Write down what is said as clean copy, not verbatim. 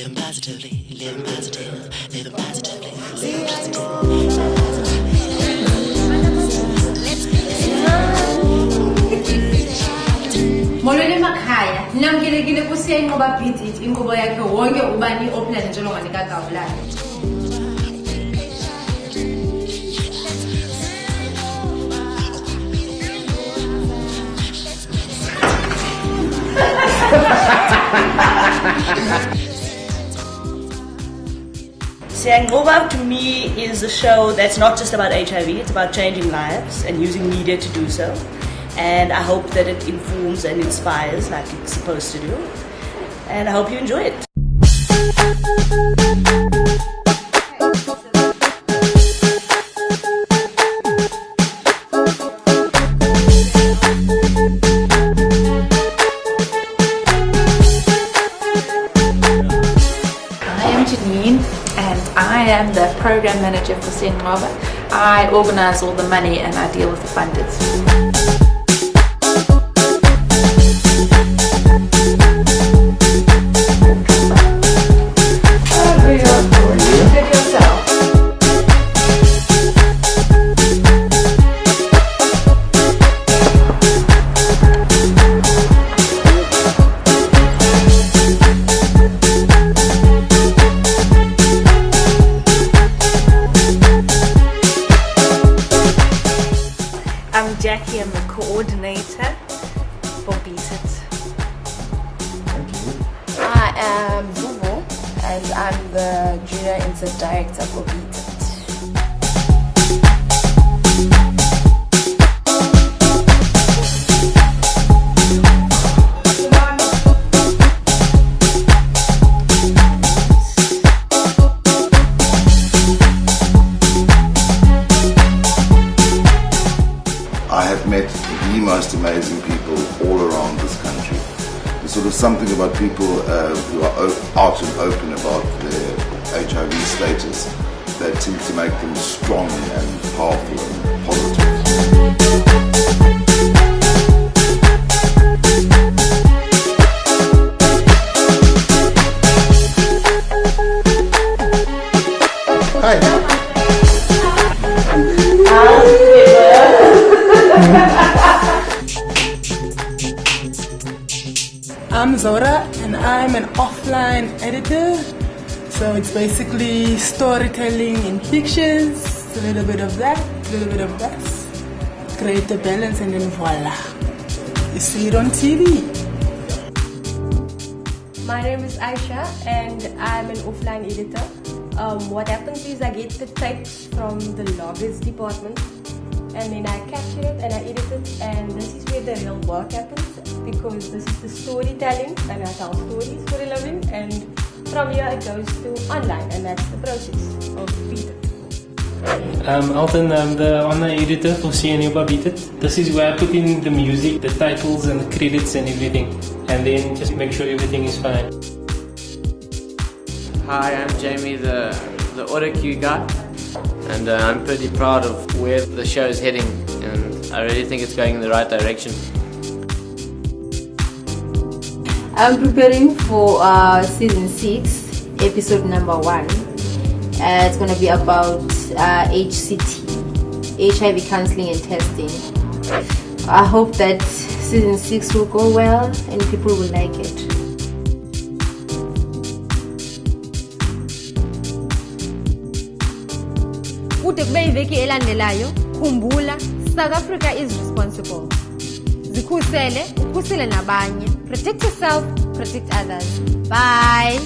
living positively, living positive, living positively, living positively. Molweni makhaya, namkelekile kusiya inqoba beat it, inqubo yakhe wonke ubani oplan njengomani kaGawulani. Siyangoba to me is a show that's not just about HIV, it's about changing lives and using media to do so. And I hope that it informs and inspires like it's supposed to do. And I hope you enjoy it. And I am the program manager for Senqoba. I organize all the money and I deal with the funders. I'm Jackie, I'm the coordinator for Beat It. Thank you. I am Vuvo and I'm the junior insert director for Beat It. I have met the most amazing people all around this country. There's sort of something about people who are out and open about their HIV status that seems to make them strong and powerful and positive. Hi. I'm Zora and I'm an offline editor, so it's basically storytelling in pictures, a little bit of that, a little bit of that, create a balance and then voila, you see it on TV. My name is Aisha and I'm an offline editor. What happens is I get the tapes from the loggers department and then I capture it and I edit it, and this is where the real work happens because this is the storytelling and I tell stories for a living, and from here it goes to online and that's the process of Beat It. Alton, I'm the online editor for Senqoba Beat It. This is where I put in the music, the titles and the credits and everything, and then just make sure everything is fine. Hi, I'm Jamie, the auto cue guy, and I'm pretty proud of where the show is heading, and I really think it's going in the right direction. I'm preparing for season 6, episode number 1. It's going to be about HCT, HIV counseling and testing. I hope that season 6 will go well and people will like it. Kude kube iveki elandelayo, khumbula, South Africa is responsible. Zikhusele, ukhusele nabanye. Protect yourself, protect others. Bye.